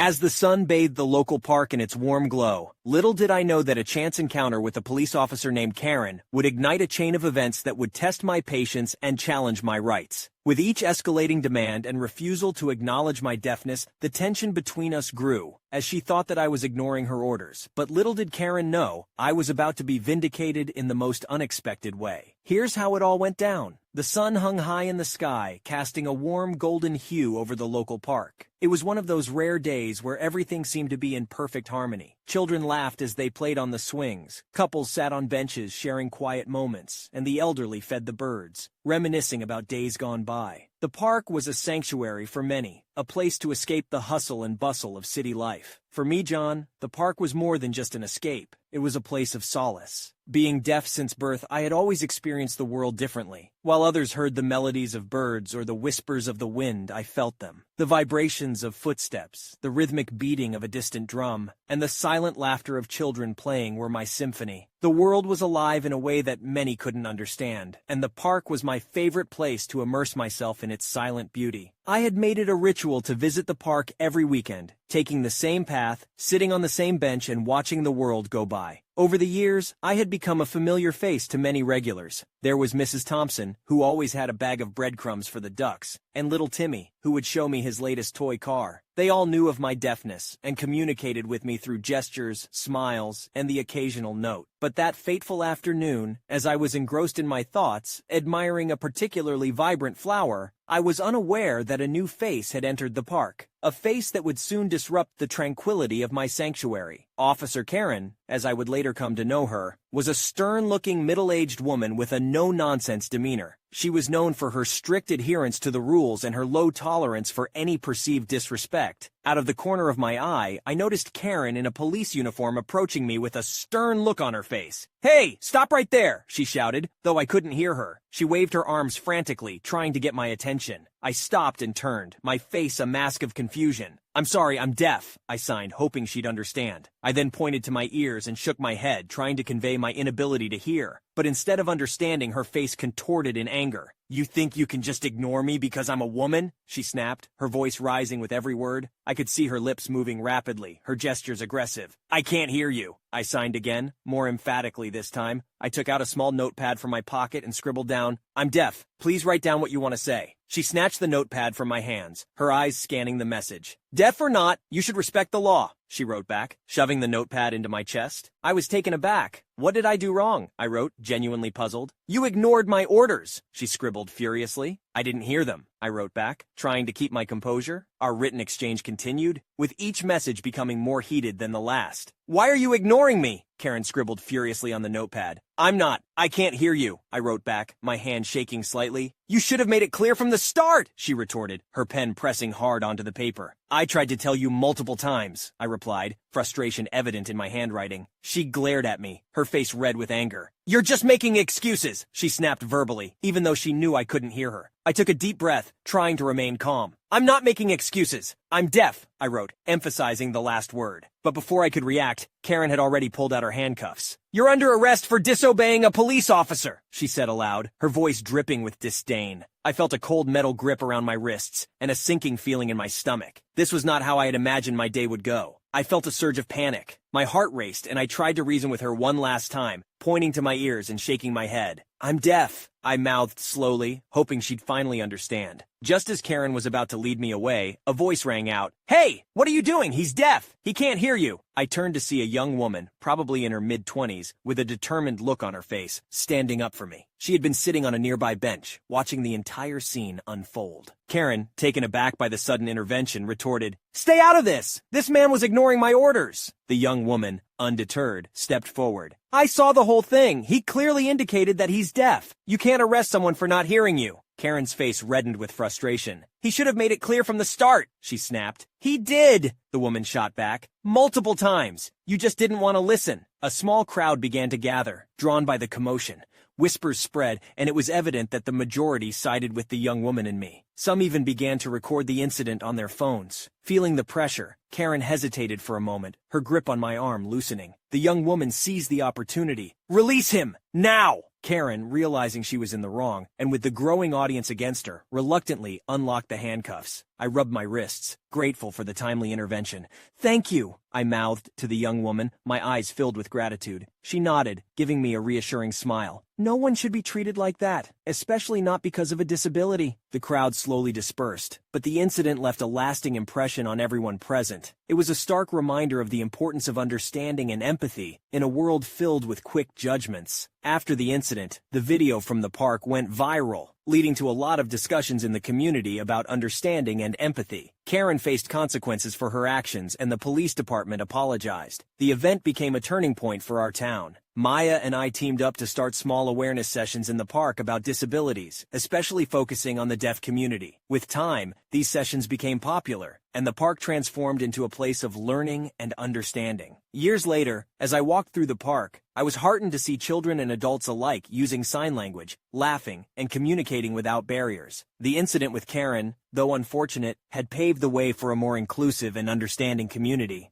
As the sun bathed the local park in its warm glow, little did I know that a chance encounter with a police officer named Karen would ignite a chain of events that would test my patience and challenge my rights. With each escalating demand and refusal to acknowledge my deafness, the tension between us grew, as she thought that I was ignoring her orders. But little did Karen know, I was about to be vindicated in the most unexpected way. Here's how it all went down. The sun hung high in the sky, casting a warm golden hue over the local park. It was one of those rare days where everything seemed to be in perfect harmony. Children laughed as they played on the swings, couples sat on benches sharing quiet moments, and the elderly fed the birds, reminiscing about days gone by. The park was a sanctuary for many, a place to escape the hustle and bustle of city life. For me, John, the park was more than just an escape. It was a place of solace. Being deaf since birth, I had always experienced the world differently. While others heard the melodies of birds or the whispers of the wind, I felt them. The vibrations of footsteps, the rhythmic beating of a distant drum, and the silent laughter of children playing were my symphony. The world was alive in a way that many couldn't understand, and the park was my favorite place to immerse myself in its silent beauty. I had made it a ritual to visit the park every weekend, taking the same path, sitting on the same bench, and watching the world go by. Over the years, I had become a familiar face to many regulars. There was Mrs. Thompson, who always had a bag of breadcrumbs for the ducks, and little Timmy, who would show me his latest toy car. They all knew of my deafness and communicated with me through gestures, smiles, and the occasional note. But that fateful afternoon, as I was engrossed in my thoughts, admiring a particularly vibrant flower, I was unaware that a new face had entered the park, a face that would soon disrupt the tranquility of my sanctuary. Officer Karen, as I would later come to know her, was a stern-looking middle-aged woman with a no-nonsense demeanor. She was known for her strict adherence to the rules and her low tolerance for any perceived disrespect. Out of the corner of my eye, I noticed Karen in a police uniform approaching me with a stern look on her face. "Hey, stop right there!" she shouted, though I couldn't hear her. She waved her arms frantically, trying to get my attention. I stopped and turned, my face a mask of confusion. "I'm sorry, I'm deaf," I signed, hoping she'd understand. I then pointed to my ears and shook my head, trying to convey my inability to hear. But instead of understanding, her face contorted in anger. "You think you can just ignore me because I'm a woman?" she snapped, her voice rising with every word. I could see her lips moving rapidly, her gestures aggressive. "I can't hear you," I signed again, more emphatically this time. I took out a small notepad from my pocket and scribbled down, "I'm deaf. Please write down what you want to say." She snatched the notepad from my hands, her eyes scanning the message. "Deaf or not, you should respect the law," she wrote back, shoving the notepad into my chest. I was taken aback. "What did I do wrong?" I wrote, genuinely puzzled. "You ignored my orders," she scribbled furiously. "I didn't hear them," I wrote back, trying to keep my composure. Our written exchange continued, with each message becoming more heated than the last. "Why are you ignoring me?" Karen scribbled furiously on the notepad. "I'm not. I can't hear you," I wrote back, my hand shaking slightly. "You should have made it clear from the start," she retorted, her pen pressing hard onto the paper. "I tried to tell you multiple times," I replied, frustration evident in my handwriting. She glared at me, her face red with anger. "You're just making excuses," she snapped verbally, even though she knew I couldn't hear her. I took a deep breath, trying to remain calm. "I'm not making excuses. I'm deaf," I wrote, emphasizing the last word. But before I could react, Karen had already pulled out her handcuffs. "You're under arrest for disobeying a police officer," she said aloud, her voice dripping with disdain. I felt a cold metal grip around my wrists and a sinking feeling in my stomach. This was not how I had imagined my day would go. I felt a surge of panic. My heart raced, and I tried to reason with her one last time, pointing to my ears and shaking my head. "I'm deaf," I mouthed slowly, hoping she'd finally understand. Just as Karen was about to lead me away, a voice rang out. "Hey, what are you doing? He's deaf. He can't hear you." I turned to see a young woman, probably in her mid-20s, with a determined look on her face, standing up for me. She had been sitting on a nearby bench, watching the entire scene unfold. Karen, taken aback by the sudden intervention, retorted, "Stay out of this! This man was ignoring my orders." The young woman, undeterred, stepped forward. "I saw the whole thing. He clearly indicated that he's deaf. You can't arrest someone for not hearing you." Karen's face reddened with frustration. "He should have made it clear from the start," she snapped. "He did," the woman shot back. "Multiple times. You just didn't want to listen." A small crowd began to gather, drawn by the commotion. Whispers spread, and it was evident that the majority sided with the young woman and me. Some even began to record the incident on their phones. Feeling the pressure, Karen hesitated for a moment, her grip on my arm loosening. The young woman seized the opportunity. "Release him! Now!" Karen, realizing she was in the wrong, and with the growing audience against her, reluctantly unlocked the handcuffs. I rubbed my wrists, grateful for the timely intervention. "Thank you," I mouthed to the young woman, my eyes filled with gratitude. She nodded, giving me a reassuring smile. "No one should be treated like that, especially not because of a disability." The crowd slowly dispersed, but the incident left a lasting impression on everyone present. It was a stark reminder of the importance of understanding and empathy in a world filled with quick judgments. After the incident, the video from the park went viral, leading to a lot of discussions in the community about understanding and empathy. Karen faced consequences for her actions and the police department apologized. The event became a turning point for our town. Maya and I teamed up to start small awareness sessions in the park about disabilities, especially focusing on the deaf community. With time, these sessions became popular, and the park transformed into a place of learning and understanding. Years later, as I walked through the park, I was heartened to see children and adults alike using sign language, laughing, and communicating without barriers. The incident with Karen, though unfortunate, had paved the way for a more inclusive and understanding community.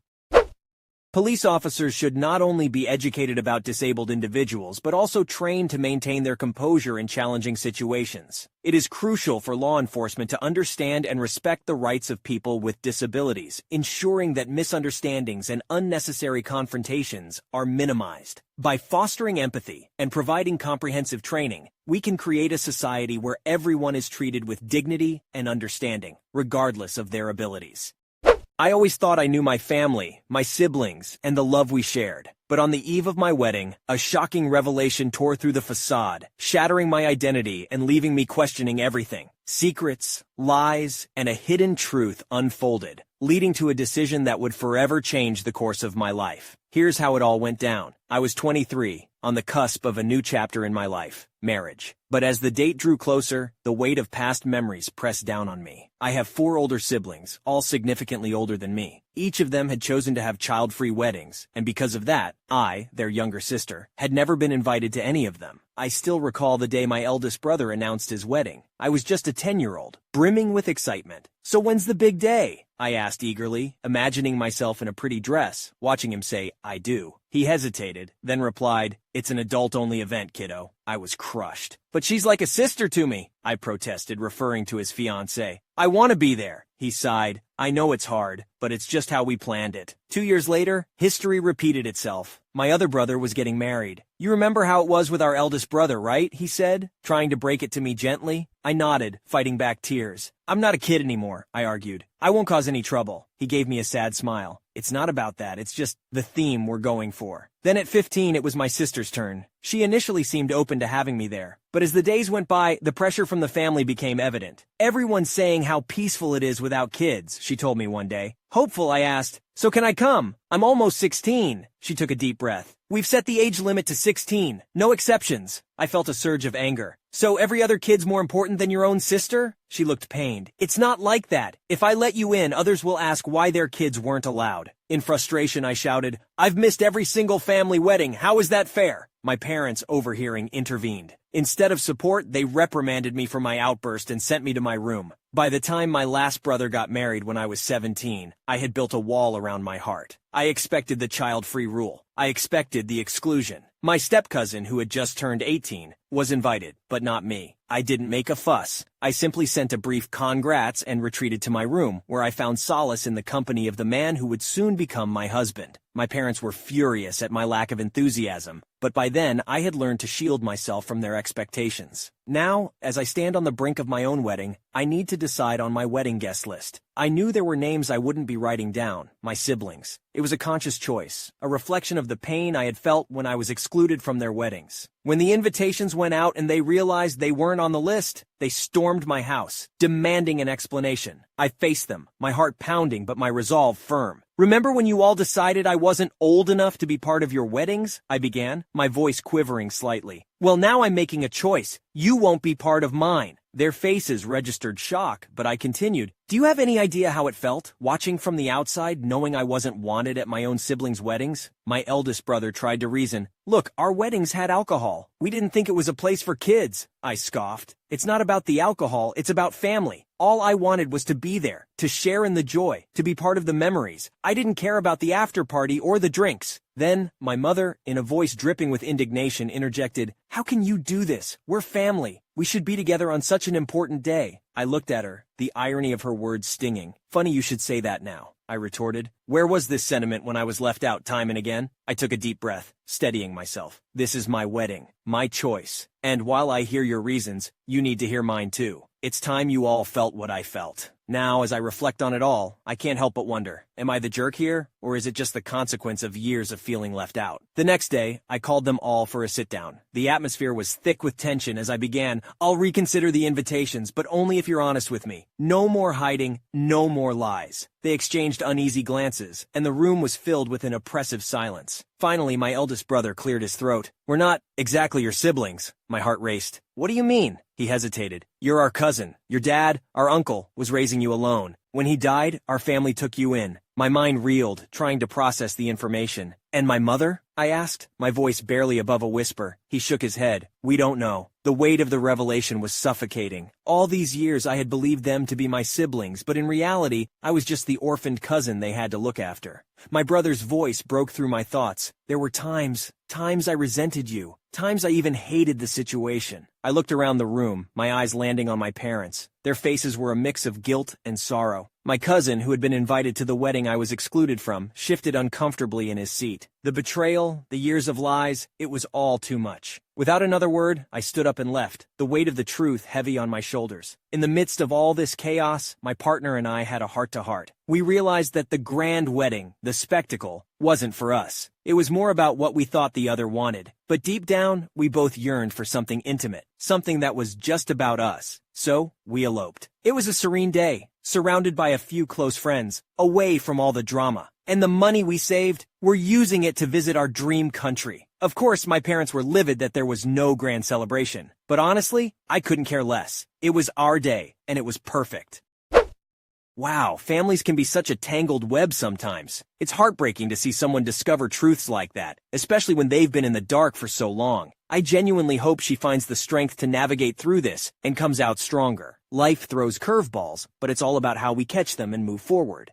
Police officers should not only be educated about disabled individuals, but also trained to maintain their composure in challenging situations. It is crucial for law enforcement to understand and respect the rights of people with disabilities, ensuring that misunderstandings and unnecessary confrontations are minimized. By fostering empathy and providing comprehensive training, we can create a society where everyone is treated with dignity and understanding, regardless of their abilities. I always thought I knew my family, my siblings, and the love we shared. But on the eve of my wedding, a shocking revelation tore through the facade, shattering my identity and leaving me questioning everything. Secrets, lies, and a hidden truth unfolded, leading to a decision that would forever change the course of my life. Here's how it all went down. I was 23, on the cusp of a new chapter in my life, marriage. But as the date drew closer, the weight of past memories pressed down on me. I have 4 older siblings, all significantly older than me. Each of them had chosen to have child-free weddings, and because of that, I, their younger sister, had never been invited to any of them. I still recall the day my eldest brother announced his wedding. I was just a 10-year-old, brimming with excitement. "So when's the big day?" I asked eagerly, imagining myself in a pretty dress, watching him say, "I do." He hesitated, then replied, "It's an adult-only event, kiddo." I was crushed. "But she's like a sister to me," I protested, referring to his fiancée. "I want to be there." He sighed. "I know it's hard, but it's just how we planned it." 2 years later, history repeated itself. My other brother was getting married. "You remember how it was with our eldest brother, right?" he said, trying to break it to me gently. I nodded, fighting back tears. "I'm not a kid anymore," I argued. "I won't cause any trouble." He gave me a sad smile. "It's not about that, it's just the theme we're going for." Then at 15, it was my sister's turn. She initially seemed open to having me there. But as the days went by, the pressure from the family became evident. "Everyone's saying how peaceful it is without kids," she told me one day. Hopeful, I asked, "So can I come? I'm almost 16. She took a deep breath. "We've set the age limit to 16. No exceptions." I felt a surge of anger. "So every other kid's more important than your own sister?" She looked pained. "It's not like that. If I let you in, others will ask why their kids weren't allowed." In frustration, I shouted, "I've missed every single family wedding. How is that fair?" My parents, overhearing, intervened. Instead of support, they reprimanded me for my outburst and sent me to my room. By the time my last brother got married when I was 17, I had built a wall around my heart. I expected the child-free rule. I expected the exclusion. My step-cousin, who had just turned 18, was invited, but not me. I didn't make a fuss. I simply sent a brief congrats and retreated to my room, where I found solace in the company of the man who would soon become my husband. My parents were furious at my lack of enthusiasm, but by then I had learned to shield myself from their expectations. Now, as I stand on the brink of my own wedding, I need to decide on my wedding guest list. I knew there were names I wouldn't be writing down, my siblings. It was a conscious choice, a reflection of the pain I had felt when I was excluded from their weddings. When the invitations went out and they realized they weren't on the list, they stormed my house, demanding an explanation. I faced them, my heart pounding but my resolve firm. "Remember when you all decided I wasn't old enough to be part of your weddings?" I began, my voice quivering slightly. "Well, now I'm making a choice. You won't be part of mine." Their faces registered shock, but I continued. "Do you have any idea how it felt, watching from the outside, knowing I wasn't wanted at my own siblings' weddings?" My eldest brother tried to reason. "Look, our weddings had alcohol. We didn't think it was a place for kids." I scoffed. "It's not about the alcohol, it's about family. All I wanted was to be there, to share in the joy, to be part of the memories. I didn't care about the after party or the drinks." Then, my mother, in a voice dripping with indignation, interjected, "How can you do this? We're family. We should be together on such an important day. I looked at her, the irony of her words stinging. Funny you should say that now, I retorted. Where was this sentiment when I was left out time and again? I took a deep breath, steadying myself. This is my wedding, my choice. And while I hear your reasons, you need to hear mine too. It's time you all felt what I felt. Now, as I reflect on it all, I can't help but wonder, am I the jerk here, or is it just the consequence of years of feeling left out? The next day, I called them all for a sit-down. The atmosphere was thick with tension as I began, I'll reconsider the invitations, but only if you're honest with me. No more hiding, no more lies. They exchanged uneasy glances, and the room was filled with an oppressive silence. Finally, my eldest brother cleared his throat. We're not exactly your siblings. My heart raced. What do you mean? He hesitated. You're our cousin. Your dad, our uncle, was raising you alone. When he died, our family took you in. My mind reeled, trying to process the information. And my mother? I asked, my voice barely above a whisper. He shook his head. We don't know. The weight of the revelation was suffocating. All these years I had believed them to be my siblings, but in reality, I was just the orphaned cousin they had to look after. My brother's voice broke through my thoughts. There were times I resented you. Times I even hated the situation. I looked around the room, my eyes landing on my parents. Their faces were a mix of guilt and sorrow. My cousin, who had been invited to the wedding I was excluded from, shifted uncomfortably in his seat. The betrayal, the years of lies, it was all too much. Without another word, I stood up and left, the weight of the truth heavy on my shoulders. In the midst of all this chaos, my partner and I had a heart-to-heart. We realized that the grand wedding, the spectacle, wasn't for us. It was more about what we thought the other wanted. But deep down, we both yearned for something intimate, something that was just about us. So, we eloped. It was a serene day, surrounded by a few close friends, away from all the drama. And the money we saved, we're using it to visit our dream country. Of course, my parents were livid that there was no grand celebration. But honestly, I couldn't care less. It was our day, and it was perfect. Wow, families can be such a tangled web sometimes. It's heartbreaking to see someone discover truths like that, especially when they've been in the dark for so long. I genuinely hope she finds the strength to navigate through this and comes out stronger. Life throws curveballs, but it's all about how we catch them and move forward.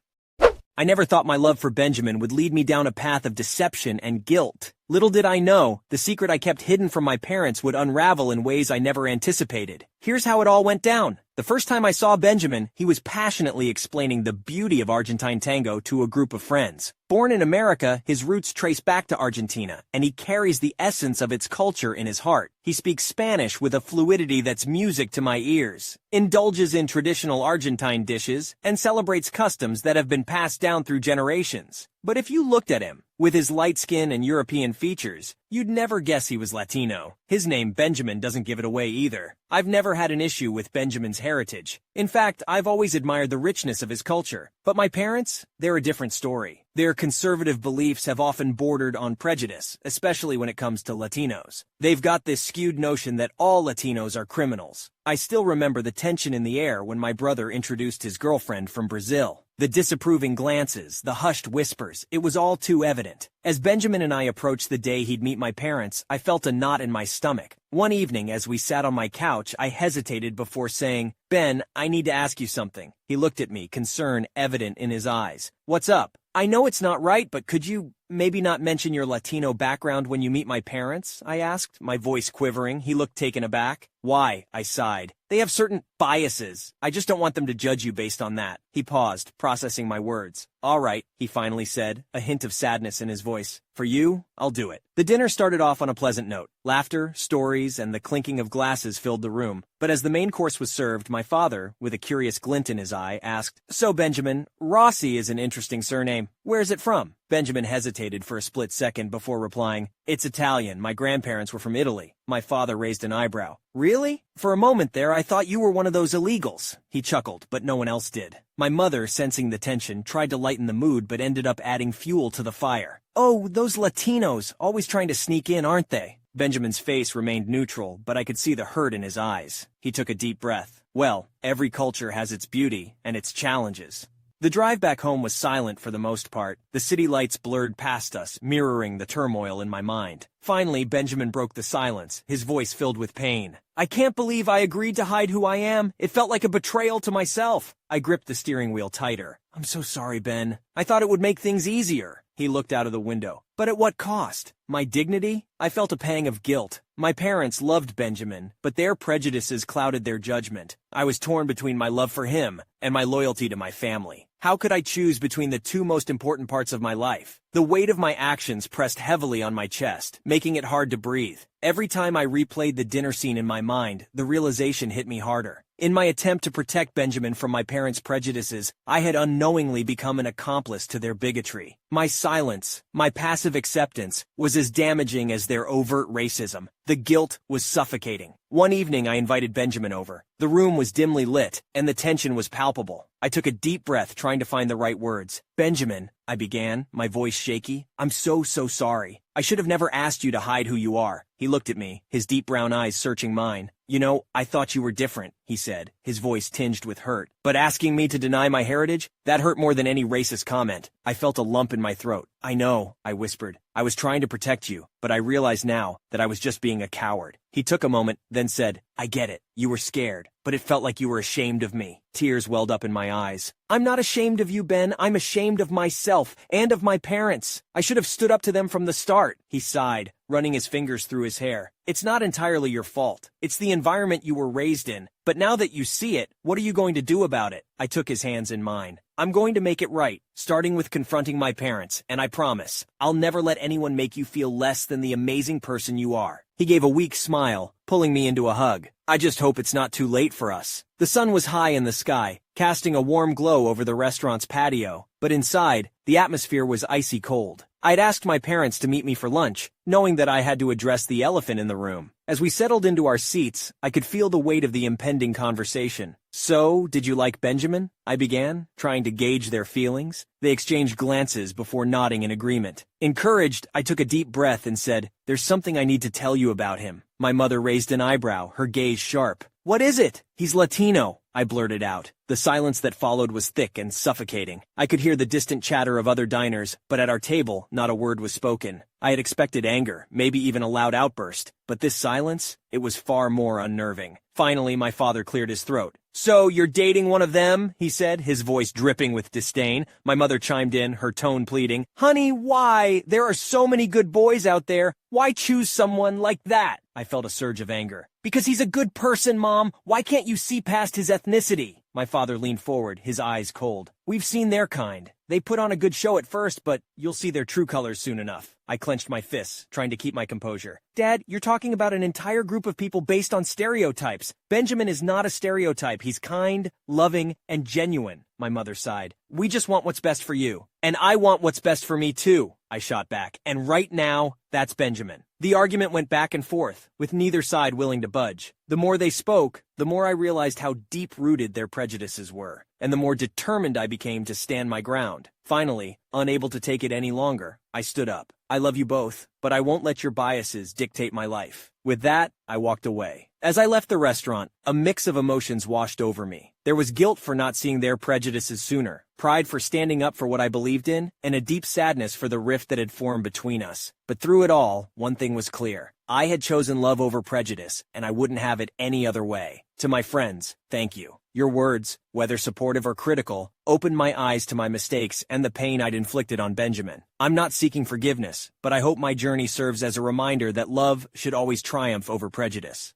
I never thought my love for Benjamin would lead me down a path of deception and guilt. Little did I know, the secret I kept hidden from my parents would unravel in ways I never anticipated. Here's how it all went down. The first time I saw Benjamin, he was passionately explaining the beauty of Argentine tango to a group of friends. Born in America, his roots trace back to Argentina, and he carries the essence of its culture in his heart. He speaks Spanish with a fluidity that's music to my ears, indulges in traditional Argentine dishes, and celebrates customs that have been passed down through generations. But if you looked at him, with his light skin and European features, you'd never guess he was Latino. His name Benjamin doesn't give it away either. I've never had an issue with Benjamin's heritage. In fact, I've always admired the richness of his culture. But my parents, they're a different story. Their conservative beliefs have often bordered on prejudice, especially when it comes to Latinos. They've got this skewed notion that all Latinos are criminals. I still remember the tension in the air when my brother introduced his girlfriend from Brazil. The disapproving glances, the hushed whispers, it was all too evident. As Benjamin and I approached the day he'd meet my parents, I felt a knot in my stomach. One evening, as we sat on my couch, I hesitated before saying, "Ben, I need to ask you something." He looked at me, concern evident in his eyes. "What's up?" "I know it's not right, but could you maybe not mention your Latino background when you meet my parents?" I asked, my voice quivering. He looked taken aback. "Why?" I sighed. "They have certain biases. I just don't want them to judge you based on that." He paused, processing my words. "All right," he finally said, a hint of sadness in his voice. "For you, I'll do it." The dinner started off on a pleasant note. Laughter, stories, and the clinking of glasses filled the room. But as the main course was served, my father, with a curious glint in his eye, asked, "So, Benjamin, Rossi is an interesting surname. Where's it from?" Benjamin hesitated for a split second before replying, "It's Italian. My grandparents were from Italy." My father raised an eyebrow. "Really? For a moment there, I thought you were one of those illegals." He chuckled, but no one else did. My mother, sensing the tension, tried to lighten the mood but ended up adding fuel to the fire. "Oh, those Latinos, always trying to sneak in, aren't they?" Benjamin's face remained neutral, but I could see the hurt in his eyes. He took a deep breath. "Well, every culture has its beauty and its challenges." The drive back home was silent for the most part. The city lights blurred past us, mirroring the turmoil in my mind. Finally, Benjamin broke the silence, his voice filled with pain. "I can't believe I agreed to hide who I am. It felt like a betrayal to myself." I gripped the steering wheel tighter. "I'm so sorry, Ben. I thought it would make things easier." He looked out of the window. But at what cost? My dignity? I felt a pang of guilt. My parents loved Benjamin, but their prejudices clouded their judgment. I was torn between my love for him and my loyalty to my family. How could I choose between the two most important parts of my life? The weight of my actions pressed heavily on my chest, making it hard to breathe. Every time I replayed the dinner scene in my mind, the realization hit me harder. In my attempt to protect Benjamin from my parents' prejudices, I had unknowingly become an accomplice to their bigotry. My silence, my passive acceptance, was as damaging as their overt racism. The guilt was suffocating. One evening I invited Benjamin over. The room was dimly lit, and the tension was palpable. I took a deep breath, trying to find the right words. "Benjamin," I began, my voice shaky, "I'm so sorry. I should have never asked you to hide who you are." He looked at me, his deep brown eyes searching mine. "You know, I thought you were different," he said, his voice tinged with hurt. "But asking me to deny my heritage? That hurt more than any racist comment." I felt a lump in my throat. "I know," I whispered. "I was trying to protect you, but I realize now that I was just being a coward." He took a moment, then said, "I get it. You were scared, but it felt like you were ashamed of me." Tears welled up in my eyes. "I'm not ashamed of you, Ben. I'm ashamed of myself and of my parents. I should have stood up to them from the start." He sighed, running his fingers through his hair. "It's not entirely your fault. It's the environment you were raised in. But now that you see it, what are you going to do about it?" I took his hands in mine. "I'm going to make it right, starting with confronting my parents, and I promise, I'll never let anyone make you feel less than the amazing person you are." He gave a weak smile, pulling me into a hug. "I just hope it's not too late for us." The sun was high in the sky, casting a warm glow over the restaurant's patio, but inside, the atmosphere was icy cold. I'd asked my parents to meet me for lunch, knowing that I had to address the elephant in the room. As we settled into our seats, I could feel the weight of the impending conversation. "So, did you like Benjamin?" I began, trying to gauge their feelings. They exchanged glances before nodding in agreement. Encouraged, I took a deep breath and said, "There's something I need to tell you about him." My mother raised an eyebrow, her gaze sharp. "What is it?" "He's Latino," I blurted out. The silence that followed was thick and suffocating. I could hear the distant chatter of other diners, but at our table, not a word was spoken. I had expected anger, maybe even a loud outburst, but this silence, it was far more unnerving. Finally, my father cleared his throat. "So, you're dating one of them?" he said, his voice dripping with disdain. My mother chimed in, her tone pleading. "Honey, why? There are so many good boys out there. Why choose someone like that?" I felt a surge of anger. "Because he's a good person, Mom. Why can't you see past his ethnicity?" My father leaned forward, his eyes cold. "We've seen their kind. They put on a good show at first, but you'll see their true colors soon enough." I clenched my fists, trying to keep my composure. "Dad, you're talking about an entire group of people based on stereotypes. Benjamin is not a stereotype. He's kind, loving, and genuine." My mother sighed. "We just want what's best for you. And I want what's best for me too," I shot back. "And right now, that's Benjamin." The argument went back and forth, with neither side willing to budge. The more they spoke, the more I realized how deep-rooted their prejudices were, and the more determined I became to stand my ground. Finally, unable to take it any longer, I stood up. "I love you both, but I won't let your biases dictate my life." With that, I walked away. As I left the restaurant, a mix of emotions washed over me. There was guilt for not seeing their prejudices sooner, pride for standing up for what I believed in, and a deep sadness for the rift that had formed between us. But through it all, one thing was clear. I had chosen love over prejudice, and I wouldn't have it any other way. To my friends, thank you. Your words, whether supportive or critical, opened my eyes to my mistakes and the pain I'd inflicted on Benjamin. I'm not seeking forgiveness, but I hope my journey serves as a reminder that love should always triumph over prejudice.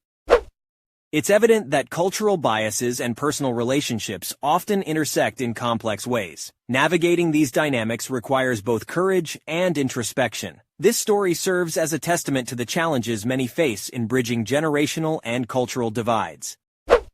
It's evident that cultural biases and personal relationships often intersect in complex ways. Navigating these dynamics requires both courage and introspection. This story serves as a testament to the challenges many face in bridging generational and cultural divides.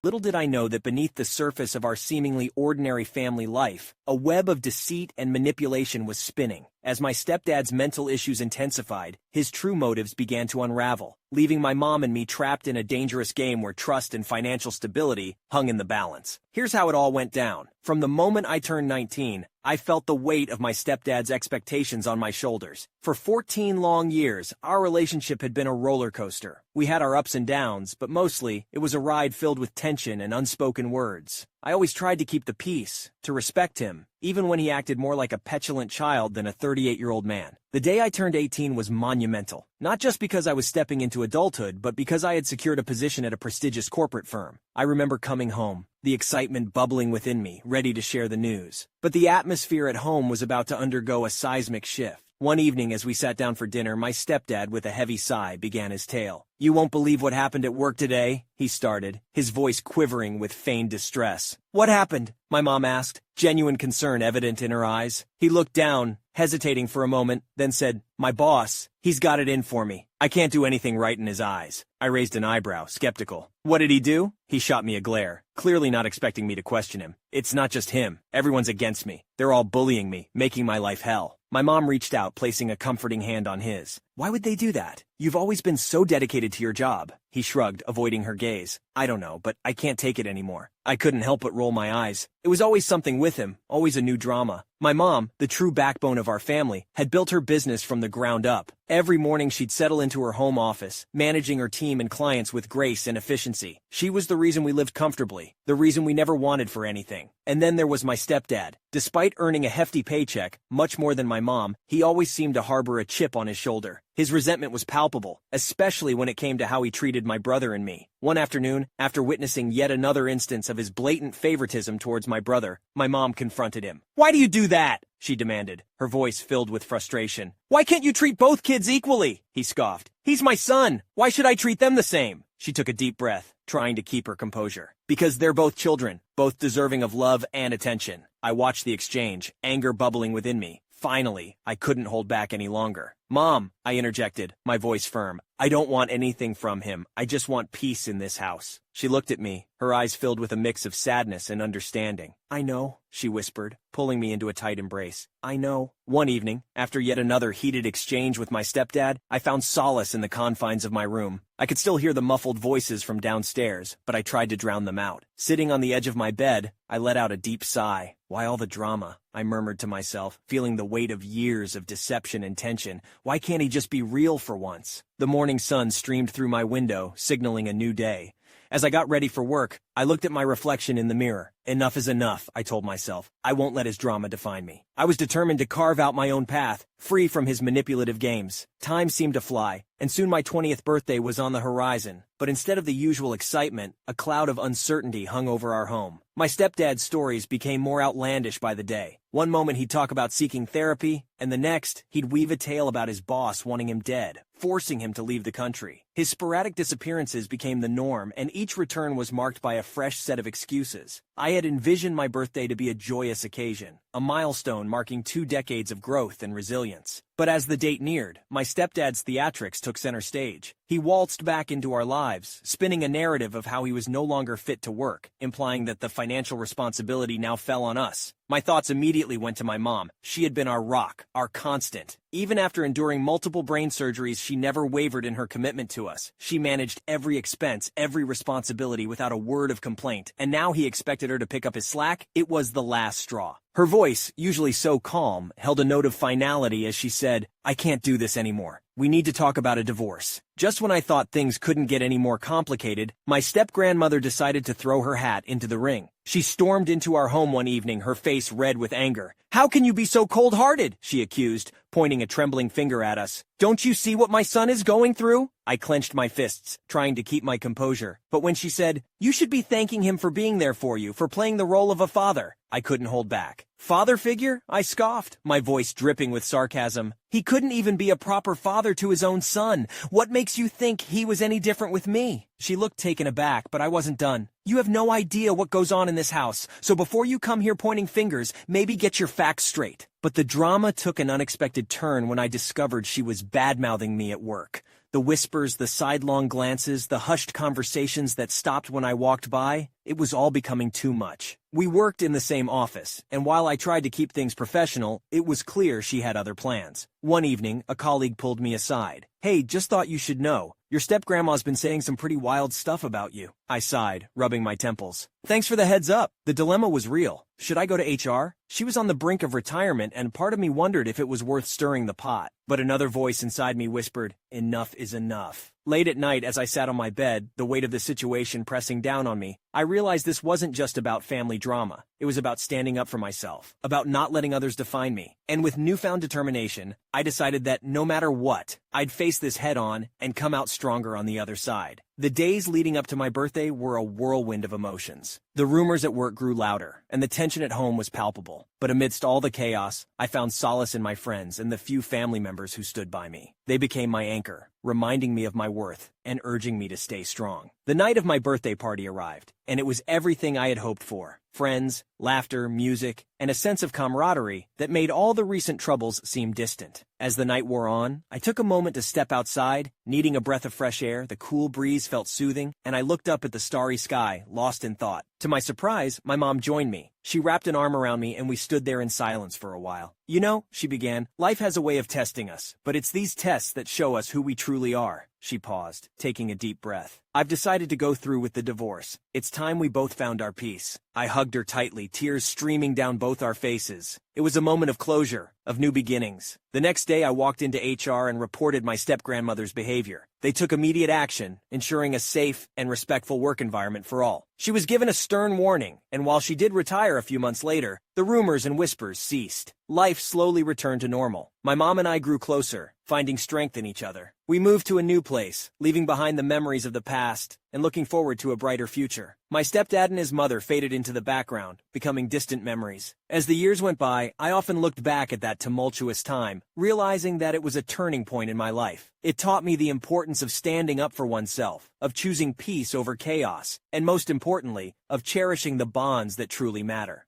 Little did I know that beneath the surface of our seemingly ordinary family life, a web of deceit and manipulation was spinning. As my stepdad's mental issues intensified, his true motives began to unravel, leaving my mom and me trapped in a dangerous game where trust and financial stability hung in the balance. Here's how it all went down. From the moment I turned 19, I felt the weight of my stepdad's expectations on my shoulders. For 14 long years, our relationship had been a roller coaster. We had our ups and downs, but mostly, it was a ride filled with tension and unspoken words. I always tried to keep the peace, to respect him, even when he acted more like a petulant child than a 38-year-old man. The day I turned 18 was monumental, not just because I was stepping into adulthood, but because I had secured a position at a prestigious corporate firm. I remember coming home, the excitement bubbling within me, ready to share the news. But the atmosphere at home was about to undergo a seismic shift. One evening as we sat down for dinner, my stepdad, with a heavy sigh, began his tale. "You won't believe what happened at work today," he started, his voice quivering with feigned distress. "What happened?" my mom asked, genuine concern evident in her eyes. He looked down, hesitating for a moment, then said, "My boss, he's got it in for me." I can't do anything right in his eyes. I raised an eyebrow, skeptical. "What did he do?" He shot me a glare, clearly not expecting me to question him. "It's not just him. Everyone's against me. They're all bullying me, making my life hell." My mom reached out, placing a comforting hand on his. "Why would they do that? You've always been so dedicated to your job." He shrugged, avoiding her gaze. "I don't know, but I can't take it anymore." I couldn't help but roll my eyes. It was always something with him, always a new drama. My mom, the true backbone of our family, had built her business from the ground up. Every morning she'd settle into her home office, managing her team and clients with grace and efficiency. She was the reason we lived comfortably, the reason we never wanted for anything. And then there was my stepdad. Despite earning a hefty paycheck, much more than my mom, he always seemed to harbor a chip on his shoulder. His resentment was palpable, especially when it came to how he treated my brother and me. One afternoon, after witnessing yet another instance of his blatant favoritism towards my brother, my mom confronted him. "Why do you do that?" she demanded, her voice filled with frustration. "Why can't you treat both kids equally?" He scoffed. "He's my son. Why should I treat them the same?" She took a deep breath, trying to keep her composure. "Because they're both children, both deserving of love and attention." I watched the exchange, anger bubbling within me. Finally, I couldn't hold back any longer. "Mom," I interjected, my voice firm, "I don't want anything from him. I just want peace in this house." She looked at me, her eyes filled with a mix of sadness and understanding. "I know," she whispered, pulling me into a tight embrace. "I know." One evening, after yet another heated exchange with my stepdad, I found solace in the confines of my room. I could still hear the muffled voices from downstairs, but I tried to drown them out. Sitting on the edge of my bed, I let out a deep sigh. "Why all the drama?" I murmured to myself, feeling the weight of years of deception and tension. Why can't he just be real for once? The morning sun streamed through my window, signaling a new day. As I got ready for work, I looked at my reflection in the mirror. Enough is enough, I told myself. I won't let his drama define me. I was determined to carve out my own path, free from his manipulative games. Time seemed to fly, and soon my 20th birthday was on the horizon. But instead of the usual excitement, a cloud of uncertainty hung over our home. My stepdad's stories became more outlandish by the day. One moment he'd talk about seeking therapy, and the next, he'd weave a tale about his boss wanting him dead, forcing him to leave the country. His sporadic disappearances became the norm, and each return was marked by a fresh set of excuses. I had envisioned my birthday to be a joyous occasion, a milestone marking 2 decades of growth and resilience. But as the date neared, my stepdad's theatrics took center stage. He waltzed back into our lives, spinning a narrative of how he was no longer fit to work, implying that the financial responsibility now fell on us. My thoughts immediately went to my mom. She had been our rock, our constant. Even after enduring multiple brain surgeries, she never wavered in her commitment to us. She managed every expense, every responsibility without a word of complaint, and now he expected her to pick up his slack. It was the last straw. Her voice, usually so calm, held a note of finality as she said, "I can't do this anymore. We need to talk about a divorce." Just when I thought things couldn't get any more complicated, my step-grandmother decided to throw her hat into the ring. She stormed into our home one evening, her face red with anger. "How can you be so cold-hearted?" she accused, pointing a trembling finger at us. "Don't you see what my son is going through?" I clenched my fists, trying to keep my composure. But when she said, "You should be thanking him for being there for you, for playing the role of a father," I couldn't hold back. "Father figure?" I scoffed, my voice dripping with sarcasm. "He couldn't even be a proper father to his own son. What makes you think he was any different with me?" She looked taken aback, but I wasn't done. "You have no idea what goes on in this house, so before you come here pointing fingers, maybe get your facts straight." But the drama took an unexpected turn when I discovered she was bad-mouthing me at work. The whispers, the sidelong glances, the hushed conversations that stopped when I walked by, it was all becoming too much. We worked in the same office, and while I tried to keep things professional, it was clear she had other plans. One evening, a colleague pulled me aside. "Hey, just thought you should know. Your step-grandma's been saying some pretty wild stuff about you." I sighed, rubbing my temples. "Thanks for the heads up." The dilemma was real. Should I go to HR? She was on the brink of retirement, and part of me wondered if it was worth stirring the pot. But another voice inside me whispered, "Enough is enough. Late at night, as I sat on my bed, the weight of the situation pressing down on me, I realized this wasn't just about family drama. It was about standing up for myself, about not letting others define me. And with newfound determination, I decided that no matter what, I'd face this head-on and come out stronger on the other side. The days leading up to my birthday were a whirlwind of emotions. The rumors at work grew louder, and the tension at home was palpable. But amidst all the chaos, I found solace in my friends and the few family members who stood by me. They became my anchor, reminding me of my worth and urging me to stay strong. The night of my birthday party arrived, and it was everything I had hoped for. Friends, laughter, music, and a sense of camaraderie that made all the recent troubles seem distant. As the night wore on, I took a moment to step outside, needing a breath of fresh air. The cool breeze felt soothing, and I looked up at the starry sky, lost in thought. To my surprise, my mom joined me. She wrapped an arm around me, and we stood there in silence for a while. "You know," she began, "life has a way of testing us, but it's these tests that show us who we truly are." She paused, taking a deep breath. "I've decided to go through with the divorce. It's time we both found our peace." I hugged her tightly, tears streaming down both our faces. It was a moment of closure, of new beginnings. The next day I walked into HR and reported my step-grandmother's behavior. They took immediate action, ensuring a safe and respectful work environment for all. She was given a stern warning, and while she did retire a few months later, the rumors and whispers ceased. Life slowly returned to normal. My mom and I grew closer, finding strength in each other. We moved to a new place, leaving behind the memories of the past and looking forward to a brighter future. My stepdad and his mother faded into the background, becoming distant memories. As the years went by, I often looked back at that tumultuous time, realizing that it was a turning point in my life. It taught me the importance of standing up for oneself, of choosing peace over chaos, and most importantly, of cherishing the bonds that truly matter.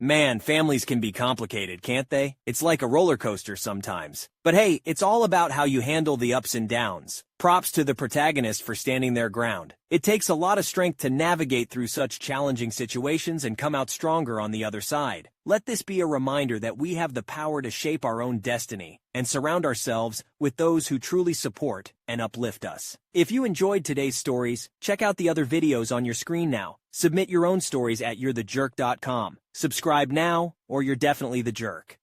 Man, families can be complicated, can't they? It's like a roller coaster sometimes. But hey, it's all about how you handle the ups and downs. Props to the protagonist for standing their ground. It takes a lot of strength to navigate through such challenging situations and come out stronger on the other side. Let this be a reminder that we have the power to shape our own destiny and surround ourselves with those who truly support and uplift us. If you enjoyed today's stories, check out the other videos on your screen now. Submit your own stories at you'rethejerk.com. Subscribe now, or you're definitely the jerk.